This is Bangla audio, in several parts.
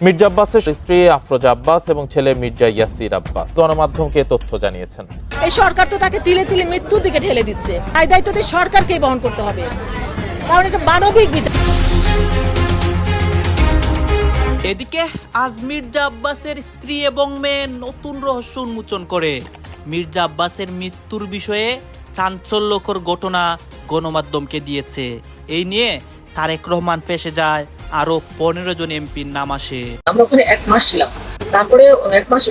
মির্জা আব্বাসের স্ত্রী আফরোজা আব্বাস এবং ছেলে মির্জা ইয়াসির আব্বাস গণমাধ্যমকে তথ্য জানিয়েছেন। এই সরকার তো তাকে তিলে তিলে মৃত্যুর দিকে ঠেলে দিচ্ছে। এই দায়িত্বটি সরকারকেই বহন করতে হবে, কারণ এটা মানবিক বিচার। এদিকে আজ মির্জা আব্বাসের স্ত্রী এবং মেয়ে নতুন রহস্য উন্মোচন করে। মির্জা আব্বাসের মৃত্যুর বিষয়ে চাঞ্চল্যকর ঘটনা গণমাধ্যমকে দিয়েছে। এই নিয়ে তারেক রহমান ফেঁসে যায়, আরো 15 জন এমপির নাম আসে। আমরা ওখানে 1 মাস ছিলাম, তারপরে 1 মাস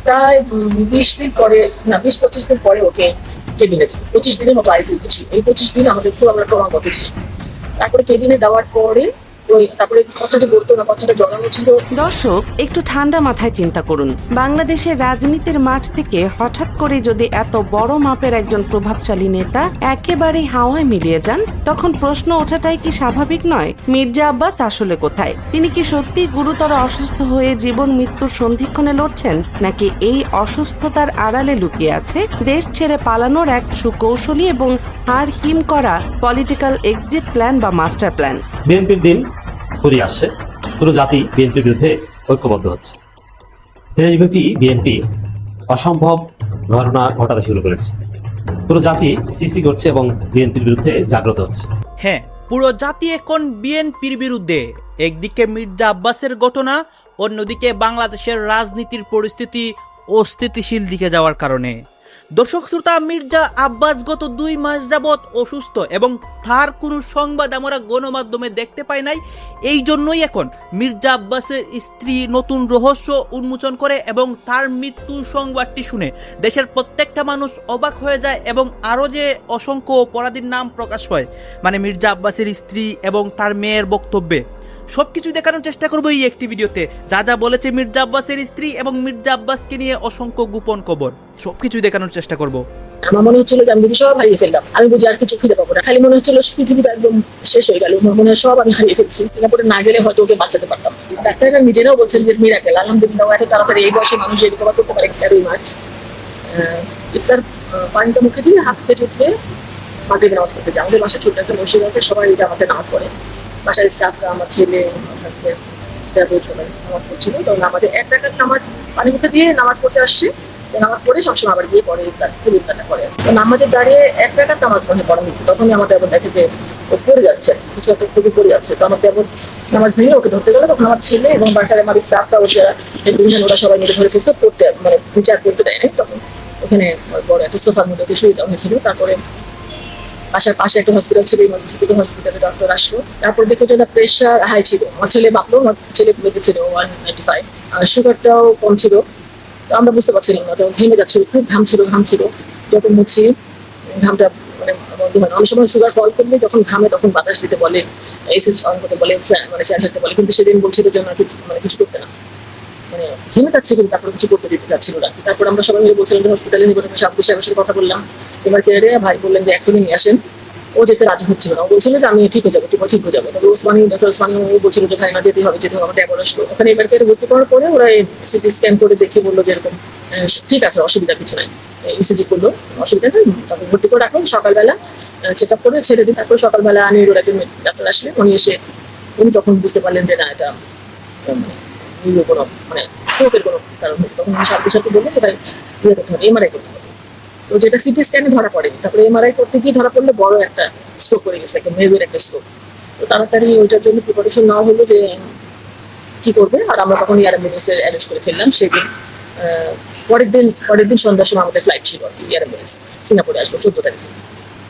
প্রায় 20 দিন পরে, না 20-25 দিন পরে ওকে কেবিনে দিল। 25 দিনের মতো আইসিইউতে ছিল। এই 25 দিন আমাদের খুব আমরা ট্রমাগত ছিলাম। তারপরে কেবিনে দেওয়ার পরে তারপরে কথা যে বলতো না, কথাটা জড়ানো ছিল। দর্শক, একটু ঠান্ডা মাথায় চিন্তা করুন। বাংলাদেশের রাজনীতির মাঠ থেকে হঠাৎ করে যদি এত বড় মাপের একজন প্রভাবশালী নেতা একেবারেই হাওয়ায় মিলিয়ে যান, তখন প্রশ্ন ওঠাটাই কি স্বাভাবিক নয়? মির্জা আব্বাস আসলে কোথায়? তিনি কি সত্যি গুরুতর অসুস্থ হয়ে জীবন মৃত্যুর সন্ধিক্ষণে লড়ছেন, নাকি এই অসুস্থতার আড়ালে লুকিয়ে আছে দেশ ছেড়ে পালানোর এক সুকৌশলী এবং হার হিম করা পলিটিক্যাল এক্সিট প্ল্যান বা মাস্টার প্ল্যান? বিএনপির দিন ফুরিয়ে আসছে, পুরো জাতি বিএনপির বিরুদ্ধে ঐক্যবদ্ধ হচ্ছে। দেশব্যাপী বিএনপি অসম্ভব ঘটনা ঘটাতে শুরু করেছে। পুরো জাতি সিসি করছে এবং বিএনপির বিরুদ্ধে জাগ্রত হচ্ছে। হ্যাঁ, পুরো জাতি এখন বিএনপির বিরুদ্ধে। একদিকে মির্জা আব্বাসের ঘটনা, অন্যদিকে বাংলাদেশের রাজনীতির পরিস্থিতি অস্থিতিশীল দিকে যাওয়ার কারণে। দর্শক শ্রোতা, মির্জা আব্বাস গত 2 মাস যাবৎ অসুস্থ এবং তার কোনো সংবাদ আমরা গণমাধ্যমে দেখতে পাই নাই। এই জন্যই এখন মির্জা আব্বাসের স্ত্রী নতুন রহস্য উন্মোচন করে এবং তার মৃত্যুর সংবাদটি শুনে দেশের প্রত্যেকটা মানুষ অবাক হয়ে যায় এবং আরও যে অসংখ্য অপরাধীর নাম প্রকাশ হয়, মানে মির্জা আব্বাসের স্ত্রী এবং তার মেয়ের বক্তব্যে, সবকিছু দেখানোর চেষ্টা করবো এই একটি ভিডিওতে। যা যা বলেছে মির্জা আব্বাসের স্ত্রী এবং মির্জা আব্বাসকে নিয়ে অসংখ্য গোপন খবর, সবকিছু দেখানোর চেষ্টা করব। আমার মনে হচ্ছিল যে আমি বুঝি সব হারিয়ে ফেললাম, আমি বুঝি আর কিছু ফিরে পাবো না। খালি মনে হচ্ছিল পৃথিবীটা একদম শেষ হয়ে গেল, মনে হয় সব আমি হারিয়ে ফেলছি। সিঙ্গাপুরে না গেলে হয়তো ওকে বাঁচাতে পারতাম। ডাক্তাররা নিজেরাও বলছেন যে মিরাকেল, আলহামদুলিল্লাহ এত তাড়াতাড়ি এই বয়সে মানুষ রিকভার করতে পারে। 13 মার্চ ইফতার পানিটা মুখে দিয়ে হাত থেকে চুটকে মাগরিবের নামাজ পড়তে যায়। আমাদের বাসায় ছোট্ট একটা মসজিদ আছে, সবাই আমাদের নামাজ পড়ে। বাসার স্টাফরা, আমার ছেলে, সবাই নামাজ পড়ছিল। তখন আমাদের 1 রাকাত নামাজ পানি মুখে দিয়ে নামাজ পড়তে আসছে। নামাজ পড়ে সবসময় আবার গিয়ে পরে ইফতারটা করে। তো নামাজের দাঁড়িয়ে 1 রাকাত নামাজ পড়া হয়েছে। তখনই আমাদের আবার দেখে যে ও পড়ে যাচ্ছে, কিছু একটা খুবই পড়ে যাচ্ছে। তো আমাকে আবার নামাজ ভেঙে ওকে ধরতে গেলো। তখন আমার ছেলে এবং বাসার আমার স্টাফরা, ওরা সবাই মিলে ধরে ফেলছে, পড়তে মানে বিচার করতে দেয়নি। তখন ওখানে বড় একটা সোফার মধ্যে শুয়ে দেওয়া হয়েছিল। তারপরে বাসার পাশে একটা হসপিটাল ছিল, ইমার্জেন্সি থেকে হসপিটালে ডক্টর আসলো। তারপর দেখো যে প্রেশার হাই ছিল। আমার ছেলে মাপলো, আমার ছেলে ছিল 195, আর সুগারটাও কম ছিল। তো আমরা বুঝতে পারছিলাম না, তো ঘেমে যাচ্ছিল, খুব ঘাম ছিল। যখন মুছি ঘামটা মানে বন্ধ হয় না। অনেক সময় সুগার ফল করলে যখন ঘামে তখন বাতাস দিতে বলে, এসি অন করতে বলে, মানে ফ্যান ছাড়তে বলে। কিন্তু সেদিন বলছিল যে না, কিছু করতে না, মানে ঘেমে যাচ্ছে, কিন্তু তারপরে কিছু করতে দিতে চাচ্ছিল না। তারপর আমরা সবাই মিলে বলছিলাম যে হসপিটালে নিয়ে গেলাম। সাহেবের সাথে কথা বললাম, এবার কেড়ে ভাই বললেন যে এখনই নিয়ে আসেন। ও যেতে রাজি হচ্ছিল না, ও বলছিল যে আমি ঠিক হয়ে যাবো, ঠিক হয়ে যাবো। তবে ডক্টর ওসমানী ও বলছিল যে ভাই না, যেতে হবে। আমাদের একবার আসলো ওখানে। এবার কেড়ে ভর্তি করার পরে ওরা সিটি স্ক্যান করে দেখে বললো যে এরকম ঠিক আছে, অসুবিধা কিছু নাই। ইসিজি করলো, অসুবিধা নেই। তারপর ভর্তি করে রাখলো। সকালবেলা চেক আপ করে ছেড়ে দিন। তারপর সকালবেলা নিউরোর একজন ডাক্তার আসলেন। উনি তখন বুঝতে পারলেন যে না, এটা কোনো মানে স্ট্রোকের কোনো কারণ হয়েছে। তখন সাথে বললেন যে ভাই ইয়ে করতে হবে, এমআরআই করতে হবে। তো যেটা সিটি স্ক্যানে ধরা পড়েনি। তারপরে এমআরআই করতে গিয়ে ধরা পড়লে বড় একটা স্ট্রোক করে গেছে, একটা মেজর একটা স্ট্রোক। তো তাড়াতাড়ি ওইটার জন্য প্রিপারেশন নেওয়া হলো যে কি করবে। আর আমরা তখন এয়ার অ্যাম্বুলেন্সে অ্যারেঞ্জ করে ফেললাম। সেদিন পরের দিন সন্ধ্যার সময় আমাদের ফ্লাইট ছিল আর কি, এয়ার অ্যাম্বুলেন্স সিঙ্গাপুরে আসবো 14 তারিখে।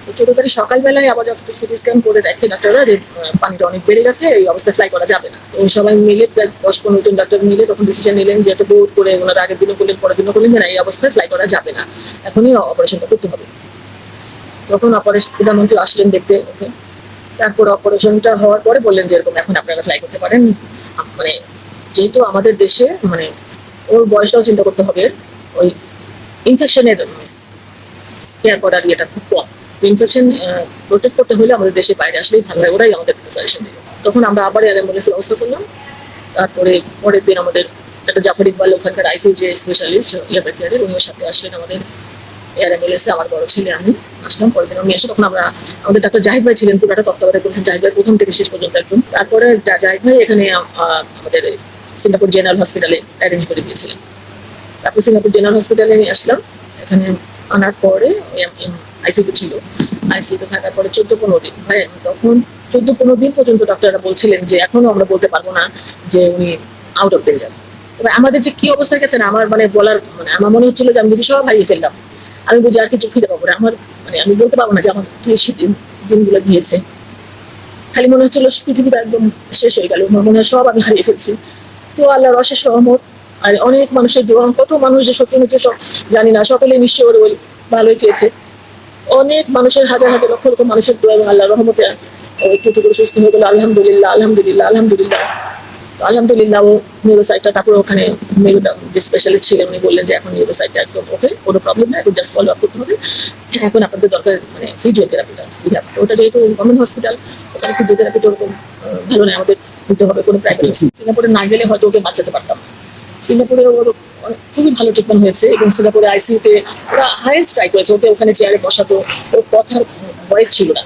তো 14 তারিখ সকালবেলায় আবার যত সিটি স্ক্যান করে দেখে ডাক্তাররা যে পানিটা অনেক বেড়ে গেছে, এই অবস্থায় ফ্লাই করা যাবে না। তো সবাই মিলে প্রায় 10-15 জন ডাক্তার মিলে তখন ডিসিশন নিলেন যে একটা বোর্ড করে ওনারা আগের দিনও করলেন, পরের দিনও করলেন যে না, এই অবস্থায় ফ্লাই করা যাবে না, এখনই অপারেশনটা করতে হবে। তখন প্রধানমন্ত্রী আসলেন দেখতে ওকে। তারপর অপারেশনটা হওয়ার পরে বললেন যে এরকম এখন আপনারা ফ্লাই করতে পারেন। মানে যেহেতু আমাদের দেশে মানে ওর বয়সটাও চিন্তা করতে হবে, ওই ইনফেকশনের কেয়ার করার ইয়েটা খুব কম। ইনফেকশন প্রোটেক্ট করতে হলে আমাদের দেশের বাইরে আসলেই ভালো হয়, ওরাই আমাদের সাজেশন দিল। তখন আমরা আবার এয়ার অ্যাম্বুলেন্সের ব্যবস্থা করলাম। তারপরে পরের দিন আমাদের একটা জাফর ইকবাল, ওখানকার আইসিইউ যে স্পেশালিস্ট ইয়ার কেয়ারের, উনিও সাথে আসলেন আমাদের এয়ার অ্যাম্বুলেন্সে। আমার বড় ছেলে আমি আসলাম। পরের দিন আমি এসে তখন আমাদের ডাক্তার জাহিদ ভাই ছিলেন, পুরোটা তত্ত্বাবধান করছেন জাহিদ ভাই প্রথম থেকে শেষ পর্যন্ত একদম। তারপরে জাহিদ ভাই এখানে আমাদের সিঙ্গাপুর জেনারেল হসপিটালে অ্যারেঞ্জ করে দিয়েছিলেন। তারপর সিঙ্গাপুর জেনারেল হসপিটালে নিয়ে আসলাম। এখানে আনার পরে আইসিইউতে ছিল। আইসিইউতে থাকার পরে 14-15 দিন, ভাই তখন 14-15 দিন পর্যন্ত ডক্টররা বলছিলেন যে এখনো আমরা বলতে পারবো না যে উনি আউট অফ ডেঞ্জার। তবে আমাদের যে কি অবস্থা গেছে না, আমার বলার আমার মনে হচ্ছিল যে আমি বুঝি সব হারিয়ে ফেললাম। আমি বুঝি আর কিছু ফিরে পাবো না। আমি বলতে পারবো না যে আমার কি দিনগুলো গিয়েছে। খালি মনে হচ্ছিল পৃথিবীটা একদম শেষ হয়ে গেল। আমার মনে হয় সব আমি হারিয়ে ফেলছি। তো আল্লাহর অশেষ রহমত আর অনেক মানুষের দোয়া, কত মানুষ যে সত্যি মিথ্যে সব জানি না, সকলে নিশ্চয় ওই ভালোই চেয়েছে। অনেক মানুষের হাজার হাজার লক্ষ লক্ষ মানুষের দোয়া এবং আল্লাহর রহমতে একটু একটু করে সুস্থ হয়ে গেল। আলহামদুলিল্লাহ আলহামদুলিল্লাহ আলহামদুলিল্লাহ আলহামদুলিল্লাহ। ও নিউরোসাইটটা, তারপরে ওখানে যে স্পেশালিস্ট ছিলেন উনি বললেন যে এখন নিউরোসাইটটা একদম ওকে, কোনো প্রবলেম নেই, এখন জাস্ট ফলো আপ করতে হবে। এখন আপনাদের দরকার ফিজিওথেরাপিটা। ওটা যেহেতু গভর্নমেন্ট হসপিটাল, ওখানে ফিজিওথেরাপিটা ওরকম ভালো নেই, আমাদের নিতে হবে কোনো প্রাইভেট। সিঙ্গাপুরে না গেলে হয়তো ওকে বাঁচাতে পারতাম। সিঙ্গাপুরে ওর খুবই ভালো ট্রিটমেন্ট হয়েছে এবং সিঙ্গাপুরে আইসিইউতে ওরা হায়ার স্ট্রাইক হয়েছে। ওকে ওখানে চেয়ারে বসাতো, ওর কথার ভয়েস ছিল না,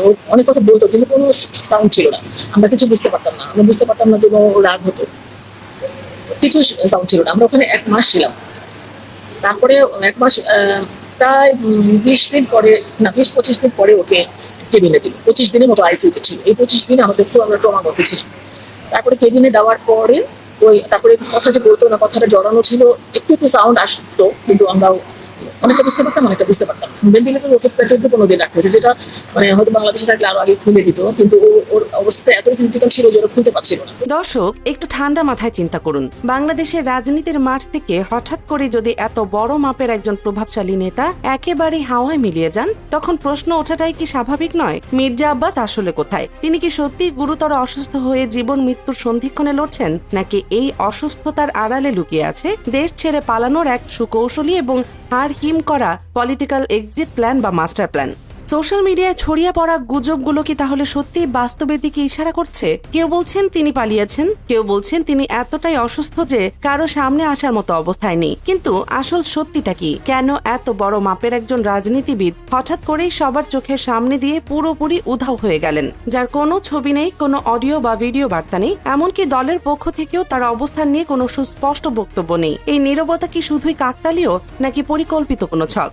ও অনেক কথা বলতো কিন্তু কোনো সাউন্ড ছিল না। আমরা কিছু বুঝতে পারতাম না, যে ও রাগ হতো, কিছু সাউন্ড ছিল না। আমরা ওখানে 1 মাস ছিলাম। তারপরে 1 মাস প্রায় 20 দিন পরে, না 20-25 দিন পরে ওকে কেবিনে দিল। 25 দিনের মতো আইসিইউতে ছিল। এই 25 দিন আমাদের খুব আমরা ট্রমাগত ছিলাম। তারপরে কেবিনে দেওয়ার পরে তারপরে কথা যে বলতো না, কথাটা জড়ানো ছিল, একটু সাউন্ড আসতো কিন্তু আমরাও অনেকটা বুঝতে পারতাম, অনেকটা বুঝতে পারতাম। ভেন্টিলেটর ওকে প্রায় 14-15 দিন রাখতে হয়েছে, যেটা হয়তো বাংলাদেশে থাকলে আরো আগে খুলে দিত, কিন্তু ওর অবস্থা এতই ক্রিটিক্যাল ছিল যে ওরা খুলতে পারছিল না। দর্শক, একটু ঠান্ডা মাথায় চিন্তা করুন। বাংলাদেশের রাজনীতির মাঠ থেকে হঠাৎ করে যদি এত বড় মাপের একজন প্রভাবশালী নেতা একেবারেই হাওয়ায় মিলিয়ে যান, তখন প্রশ্ন ওঠাটাই কি স্বাভাবিক নয়? মির্জা আব্বাস আসলে কোথায়? তিনি কি সত্যি গুরুতর অসুস্থ হয়ে জীবন মৃত্যুর সন্ধিক্ষণে লড়ছেন, নাকি এই অসুস্থতার আড়ালে লুকিয়ে আছে দেশ ছেড়ে পালানোর এক সুকৌশলী এবং হাড় হিম করা পলিটিক্যাল এক্সিট প্ল্যান বা মাস্টার প্ল্যান? সোশ্যাল মিডিয়ায় ছড়িয়ে পড়া গুজবগুলো কি তাহলে সত্যি বাস্তবের দিকে ইশারা করছে? কেউ বলছেন তিনি পালিয়েছেন, কেউ বলছেন তিনি এতটাই অসুস্থ যে কারো সামনে আসার মতো অবস্থায় নেই। কিন্তু আসল সত্যিটা কি? কেন এত বড় মাপের একজন রাজনীতিবিদ হঠাৎ করেই সবার চোখের সামনে দিয়ে পুরোপুরি উধাও হয়ে গেলেন, যার কোনো ছবি নেই, কোনো অডিও বা ভিডিও বার্তা নেই, এমনকি দলের পক্ষ থেকেও তার অবস্থান নিয়ে কোনো সুস্পষ্ট বক্তব্য নেই? এই নীরবতা কি শুধুই কাকতালীয়, নাকি পরিকল্পিত কোনো ছক?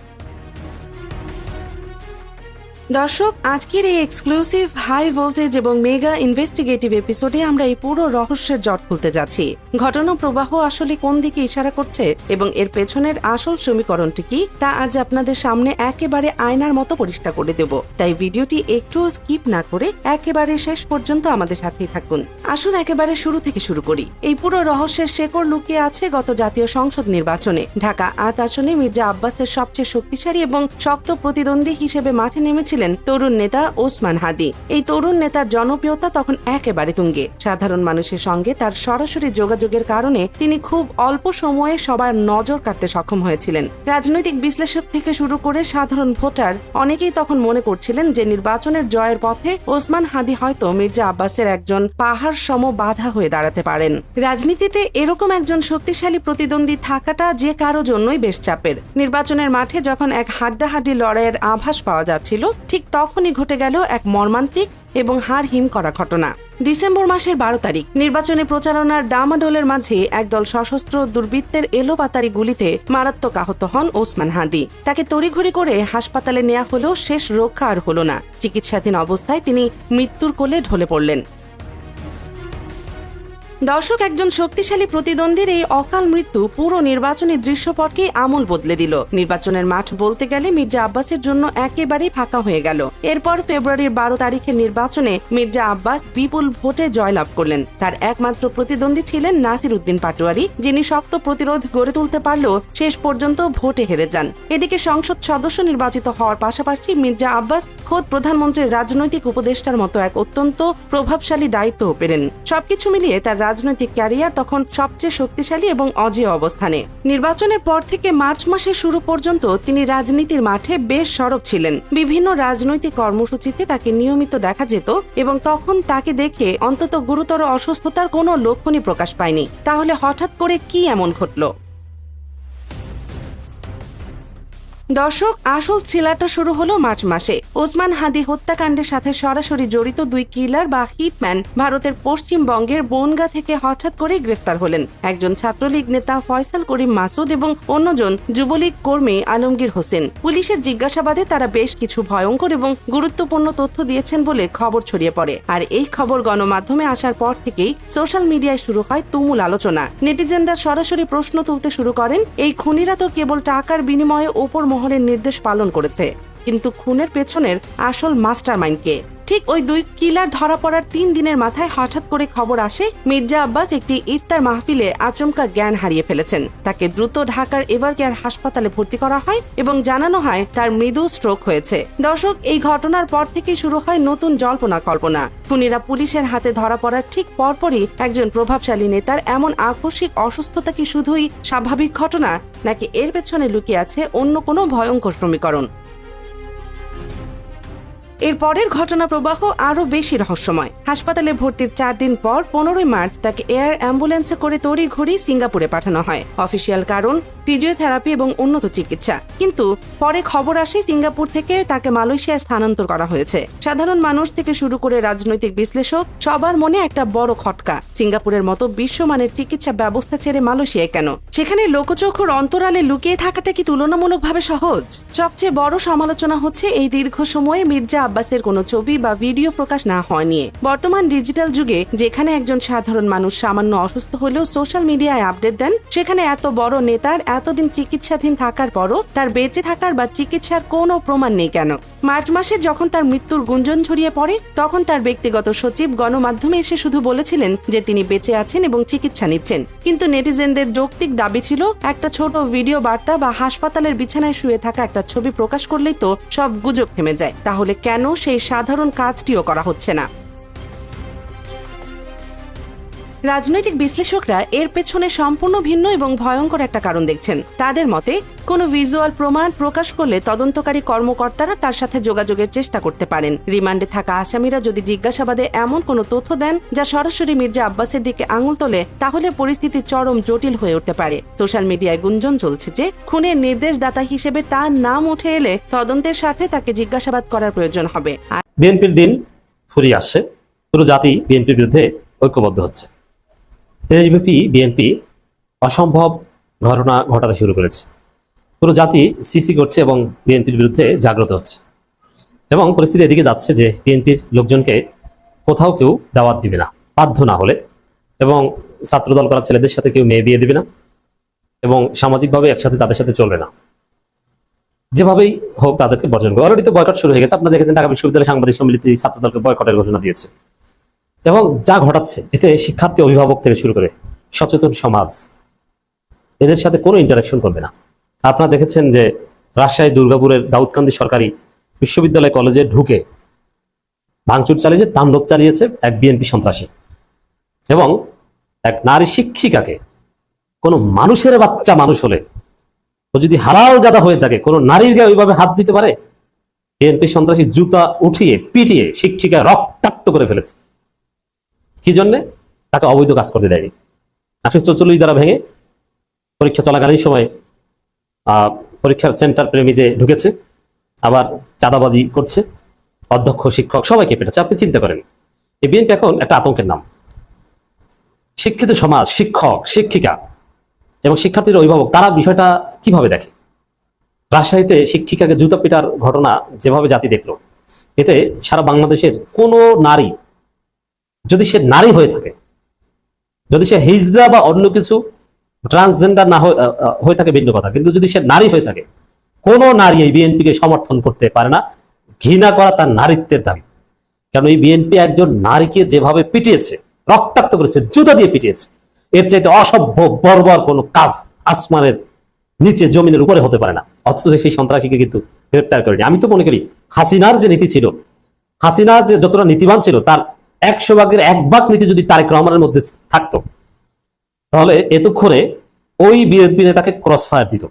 দর্শক, আজকের এই এক্সক্লুসিভ হাই ভোল্টেজ এবং মেগা ইনভেস্টিগেটিভ এপিসোডে আমরা এই পুরো রহস্যের জট খুলতে যাচ্ছি। ঘটনা প্রবাহ আসলে কোন দিকে ইশারা করছে এবং এর পেছনের আসল সমীকরণটি কি, তা আজ আপনাদের সামনে একেবারে আয়নার মতো পরিষ্কার করে দেব। তাই ভিডিওটি একটু স্কিপ না করে একেবারে শেষ পর্যন্ত আমাদের সাথেই থাকুন। আসুন একেবারে শুরু থেকে শুরু করি। এই পুরো রহস্যের শেকড় লুকিয়ে আছে গত জাতীয় সংসদ নির্বাচনে। ঢাকা ৮ আসনে মির্জা আব্বাসের সবচেয়ে শক্তিশালী এবং শক্ত প্রতিদ্বন্দ্বী হিসেবে মাঠে নেমেছিলেন তরুণ নেতা ওসমান হাদি। এই তরুণ নেতার জনপ্রিয়তা তখন একেবারে তুঙ্গে। সাধারণ মানুষের সঙ্গে তার সরাসরি যোগাযোগের কারণে তিনি খুব অল্প সময়ে সবার নজর কাটতে সক্ষম হয়েছিলেন। রাজনৈতিক বিশ্লেষক থেকে শুরু করে সাধারণ ভোটার অনেকেই তখন মনে করছিলেন যে নির্বাচনের জয়ের পথে ওসমান হাদি হয়তো মির্জা আব্বাসের একজন পাহাড় সম বাধা হয়ে দাঁড়াতে পারেন। রাজনীতিতে এরকম একজন শক্তিশালী প্রতিদ্বন্দ্বী থাকাটা যে কারো জন্যই বেশ চাপের। নির্বাচনের মাঠে যখন এক হাড্ডাহাড্ডি লড়াইয়ের আভাস পাওয়া যাচ্ছিল, ঠিক তখনই ঘটে গেল এক মর্মান্তিক এবং হাড় হিম করা ঘটনা। ডিসেম্বর মাসের 12 তারিখ নির্বাচনী প্রচারণার ডামাডোলের মাঝে একদল সশস্ত্র দুর্বৃত্তের এলোপাতাড়ি গুলিতে মারাত্মক আহত হন ওসমান হাদি। তাকে তড়িঘড়ি করে হাসপাতালে নেওয়া হলেও শেষ রক্ষা আর হল না। চিকিৎসাধীন অবস্থায় তিনি মৃত্যুর কোলে ঢলে পড়লেন। দর্শক, একজন শক্তিশালী প্রতিদ্বন্দ্বীর এই অকাল মৃত্যু পুরো নির্বাচনী দৃশ্যপটকে আমূল বদলে দিল। নির্বাচনের মাঠ বলতে গেলে মির্জা আব্বাসের জন্য একেবারেই ফাঁকা হয়ে গেল। এরপর ফেব্রুয়ারির 12 তারিখের নির্বাচনে মির্জা আব্বাস বিপুল ভোটে জয়লাভ করলেন। তার একমাত্র প্রতিদ্বন্দ্বী ছিলেন নাসির উদ্দিন পাটোয়ারি, যিনি শক্ত প্রতিরোধ গড়ে তুলতে পারলেও শেষ পর্যন্ত ভোটে হেরে যান। এদিকে সংসদ সদস্য নির্বাচিত হওয়ার পাশাপাশি মির্জা আব্বাস খোদ প্রধানমন্ত্রীর রাজনৈতিক উপদেষ্টার মতো এক অত্যন্ত প্রভাবশালী দায়িত্বও পেলেন। সবকিছু মিলিয়ে তার রাজনৈতিক ক্যারিয়ার তখন সবচেয়ে শক্তিশালী এবং অজেয় অবস্থানে। নির্বাচনের পর থেকে মার্চ মাসের শুরু পর্যন্ত তিনি রাজনীতির মাঠে বেশ সরব ছিলেন। বিভিন্ন রাজনৈতিক কর্মসূচিতে তাকে নিয়মিত দেখা যেত এবং তখন তাকে দেখে অন্তত গুরুতর অসুস্থতার কোনো লক্ষণই প্রকাশ পায়নি। তাহলে হঠাৎ করে কি এমন ঘটল? দর্শক, আসল থ্রিলারটা শুরু হলো মার্চ মাসে। ওসমান হাদি হত্যাকাণ্ডের সাথে সরাসরি জড়িত দুই কিলার বা হিটম্যান ভারতের পশ্চিমবঙ্গের বনগাঁ থেকে হঠাৎ করে গ্রেফতার হলেন। একজন ছাত্রলীগ নেতা ফয়সাল করিম মাসুদ এবং অন্যজন যুবলীগ কর্মী আলমগীর হোসেন। পুলিশের জিজ্ঞাসাবাদে তারা বেশ কিছু ভয়ঙ্কর এবং গুরুত্বপূর্ণ তথ্য দিয়েছেন বলে খবর ছড়িয়ে পড়ে। আর এই খবর গণমাধ্যমে আসার পর থেকেই সোশ্যাল মিডিয়ায় শুরু হয় তুমুল আলোচনা। নেটিজেনরা সরাসরি প্রশ্ন তুলতে শুরু করেন, এই খুনিরা তো কেবল টাকার বিনিময়ে ওপর মহলের নির্দেশ পালন করেছে, কিন্তু খুনের পেছনের আসল মাস্টারমাইন্ড কে? ঠিক ওই দুই কিলার ধরা পড়ার 3 দিনের মাথায় হঠাৎ করে খবর আসে মির্জা আব্বাস একটি ইফতার মাহফিলে আচমকা জ্ঞান হারিয়ে ফেলেছেন। তাকে দ্রুত ঢাকার এভারকেয়ার হাসপাতালে ভর্তি করা হয় এবং জানানো হয় তার মৃদু স্ট্রোক হয়েছে। দর্শক, এই ঘটনার পর থেকেই শুরু হয় নতুন জল্পনা কল্পনা। খুনিরা পুলিশের হাতে ধরা পড়ার ঠিক পরপরই একজন প্রভাবশালী নেতার এমন আকস্মিক অসুস্থতা কি শুধুই স্বাভাবিক ঘটনা, নাকি এর পেছনে লুকিয়ে আছে অন্য কোনো ভয়ঙ্কর সমীকরণ? এর পরের ঘটনা প্রবাহ আরো বেশি রহস্যময়। হাসপাতালে ভর্তির 4 দিন পর 15 মার্চ তাকে এয়ার অ্যাম্বুলেন্সে করে তড়িঘড়ি সিঙ্গাপুরে পাঠানো হয়। অফিসিয়াল কারণ ফিজিওথেরাপি এবং উন্নত চিকিৎসা। কিন্তু পরে খবর আসে সিঙ্গাপুর থেকে তাকে মালয়েশিয়ায় স্থানান্তর করা হয়েছে। সাধারণ মানুষ থেকে শুরু করে রাজনৈতিক বিশ্লেষক সবার মনে একটা বড় খটকা, সিঙ্গাপুরের মতো বিশ্বমানের চিকিৎসা ব্যবস্থা ছেড়ে মালয়েশিয়ায় কেন? সেখানে লোকচক্ষুর অন্তরালে লুকিয়ে থাকাটা কি তুলনামূলকভাবে সহজ? সবচেয়ে বড় সমালোচনা হচ্ছে এই দীর্ঘ সময়ে মির্জা আব্বাসের কোনো ছবি বা ভিডিও প্রকাশ না হওয়া নিয়ে। বর্তমান ডিজিটাল যুগে যেখানে একজন সাধারণ মানুষ সামান্য অসুস্থ হলেও সোশ্যাল মিডিয়ায় আপডেট দেন, সেখানে এত বড় নেতার এতদিন চিকিৎসাধীন থাকার পরও তার বেঁচে থাকার বা চিকিৎসার কোনো প্রমাণ নেই কেন? মার্চ মাসে যখন তার মৃত্যুর গুঞ্জন ছড়িয়ে পড়ে, তখন তার ব্যক্তিগত সচিব গণমাধ্যমে এসে শুধু বলেছিলেন যে তিনি বেঁচে আছেন এবং চিকিৎসা নিচ্ছেন। কিন্তু নেটিজেনদের যৌক্তিক দাবি ছিল একটা ছোট ভিডিও বার্তা বা হাসপাতালের বিছানায় শুয়ে থাকা একটা ছবি প্রকাশ করলেই তো সব গুজব থেমে যায়। তাহলে কেন সেই সাধারণ কাজটিও করা হচ্ছে না? রাজনৈতিক বিশ্লেষকরা এর পেছনে সম্পূর্ণ ভিন্ন এবং ভয়ঙ্কর একটা কারণ দেখছেন। তাদের মতে, কোনো ভিজুয়াল প্রমাণ প্রকাশ করলে তদন্তকারী কর্মকর্তারা তার সাথে যোগাযোগের চেষ্টা করতে পারেন। রিমান্ডে থাকা আসামিরা যদি জিজ্ঞাসাবাদে এমন কোনো তথ্য দেন যা সরাসরি মির্জা আব্বাসের দিকে আঙুল তোলে, তাহলে পরিস্থিতি চরম জটিল হয়ে উঠতে পারে। সোশ্যাল মিডিয়ায় গুঞ্জন চলছে যে খুনের নির্দেশদাতা হিসেবে তার নাম উঠে এলে তদন্তের স্বার্থে তাকে জিজ্ঞাসাবাদ করার প্রয়োজন হবে। বিএনপির দিন ফুরিয়ে আসছে, পুরো জাতি বিএনপির বিরুদ্ধে ঐক্যবদ্ধ হচ্ছে। দেশব্যাপী বিএনপি অসম্ভব ঘটনা ঘটাতে শুরু করেছে। পুরো জাতি সিসি করছে এবং বিএনপির বিরুদ্ধে জাগ্রত হচ্ছে। এবং পরিস্থিতি এদিকে যাচ্ছে যে বিএনপির লোকজনকে কোথাও কেউ দাওয়াত দিবে না বাধ্য না হলে, এবং ছাত্রদল করা ছেলেদের সাথে কেউ মেয়ে বিয়ে দিবে না, এবং সামাজিকভাবে একসাথে তাদের সাথে চলবে না। যেভাবেই হোক তাদেরকে বর্জন করবে। অলরেডি তো বয়কট শুরু হয়ে গেছে। আপনারা দেখেছেন ঢাকা বিশ্ববিদ্যালয়ের সাংবাদিক সম্মিলিত ছাত্রদলকে বয়কটের ঘোষণা দিয়েছে। এবং যা ঘটাচ্ছে এতে শিক্ষার্থী, অভিভাবক থেকে শুরু করে সচেতন সমাজ এদের সাথে কোনো ইন্টারাকশন করবে না। আপনারা দেখেছেন যে রাজশাহী দুর্গাপুরের দাউদকান্দি সরকারি বিশ্ববিদ্যালয় কলেজে ঢুকে ভাঙচুর চালিয়েছে, তাণ্ডব চালিয়েছে এক বিএনপি সন্ত্রাসী, এবং এক নারী শিক্ষিকাকে, কোনো মানুষের বাচ্চা মানুষ হলে ও যদি হালাল জাদা হয়ে থাকে কোনো নারীর গায়ে ওইভাবে হাত দিতে পারে? বিএনপি সন্ত্রাসী জুতা উঠিয়ে পিটিয়ে শিক্ষিকা রক্তাক্ত করে ফেলেছে। কি জন্যে? তাকে অবৈধ কাজ করতে দেয়নি। 144 দ্বারা ভেঙে পরীক্ষা চলাকালীন সময় পরীক্ষার সেন্টার প্রেমিজে ঢুকেছে, আবার চাঁদাবাজি করছে, অধ্যক্ষ শিক্ষক সবাইকে পেটেছে। আপনি চিন্তা করেন, এই বিএনপি এখন একটা আতঙ্কের নাম। শিক্ষিত সমাজ, শিক্ষক, শিক্ষিকা এবং শিক্ষার্থীর অভিভাবক তারা বিষয়টা কিভাবে দেখে? রাজশাহীতে শিক্ষিকাকে জুতা পিটার ঘটনা যেভাবে জাতি দেখলো, এতে সারা বাংলাদেশের কোন নারী, যদি সে নারী হয়ে থাকে, যদি সে হিজড়া বা অন্য কিছু ট্রান্সজেন্ডার না হয়ে থাকে ভিন্ন কথা, কিন্তু যদি সে নারী হয়ে থাকে, কোন নারী এই বিএনপিকে সমর্থন করতে পারে না। ঘৃণা করা তার নারীত্বের দাবি। কারণ এই বিএনপি একজন নারীকে যেভাবে পিটিয়েছে, রক্তাক্ত করেছে, জুতা দিয়ে পিটিয়েছে, এর চাইতে অসভ্য বর্বর কোনো কাজ আসমানের নিচে জমিনের উপরে হতে পারে না। অথচ সেই সন্ত্রাসীকে কিন্তু গ্রেপ্তার করেনি। আমি তো মনে করি হাসিনার যে নীতি ছিল, হাসিনা যে যতটা নীতিবান ছিল, তার 100 ভাগের 1 ভাগ নীতি যদি তারেক রহমানের মধ্যে থাকতো, তাহলে এতক্ষণে ওই বিএনপি নেতাকে ক্রস ফায়ার দিত।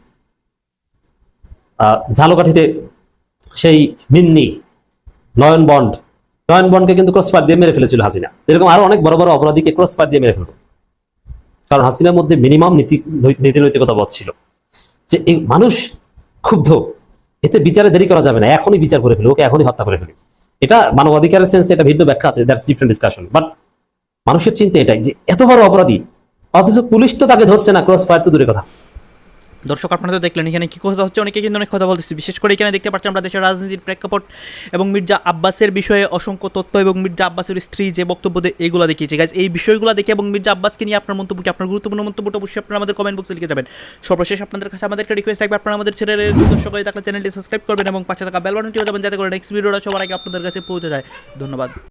ঝালকাঠিতে সেই মিন্নি নয়নবন্ডকে কিন্তু ক্রস ফায়ার দিয়ে মেরে ফেলেছিল হাসিনা। এরকম আরো অনেক বড় বড় অপরাধীকে ক্রস ফায়ার দিয়ে মেরে ফেলত। কারণ হাসিনার মধ্যে মিনিমাম নীতি নৈতিকতা বোধ ছিল যে এই মানুষ ক্ষুব্ধ, এতে বিচারে দেরি করা যাবে না, এখনই বিচার করে ফেলি, ওকে এখনই হত্যা করে ফেলি। এটা মানবাধিকারের সেন্সে এটা ভিন্ন ব্যাখ্যা আছে, দ্যাটস ডিফারেন্ট ডিসকাশন। বাট মানুষের চিন্তা এটাই যে এত বড় অপরাধী অথচ পুলিশ তো তাকে ধরছে না, ক্রস ফায়ার তো দূরের কথা। দর্শক আপনারা তো দেখলেন এখানে কি কথা হচ্ছে, অনেকে কিন্তু অনেক কথা বলতেছে। বিশেষ করে এখানে দেখতে পাচ্ছি আমরা দেশের রাজনীতির প্রেক্ষাপট এবং মির্জা আব্বাসের বিষয়ে অসংখ্য তথ্য এবং মির্জা আব্বাসের স্ত্রী যে বক্তব্য দেয় এগুলো দেখিয়েছে। গাইজ এই বিষয়গুলো দেখে এবং মির্জা আব্বাসকে নিয়ে আপনার মন্তব্য কি, আপনার গুরুত্বপূর্ণ মন্তব্যটা অবশ্যই আপনারা আমাদের কমেন্ট বক্সে লিখে যাবেন। সর্বশেষ আপনাদের কাছে আমাদের একটা রিকোয়েস্ট থাকবে, আপনারা আমাদের চ্যানেলের দর্শক হয়ে থাকলে চ্যানেলটি সাবস্ক্রাইব করবেন এবং পাশে থাকা বেল বাটনটি যাবেন যাতে করে নেক্সট ভিডিওটা সবার আগে আপনাদের কাছে পৌঁছে যায়। ধন্যবাদ।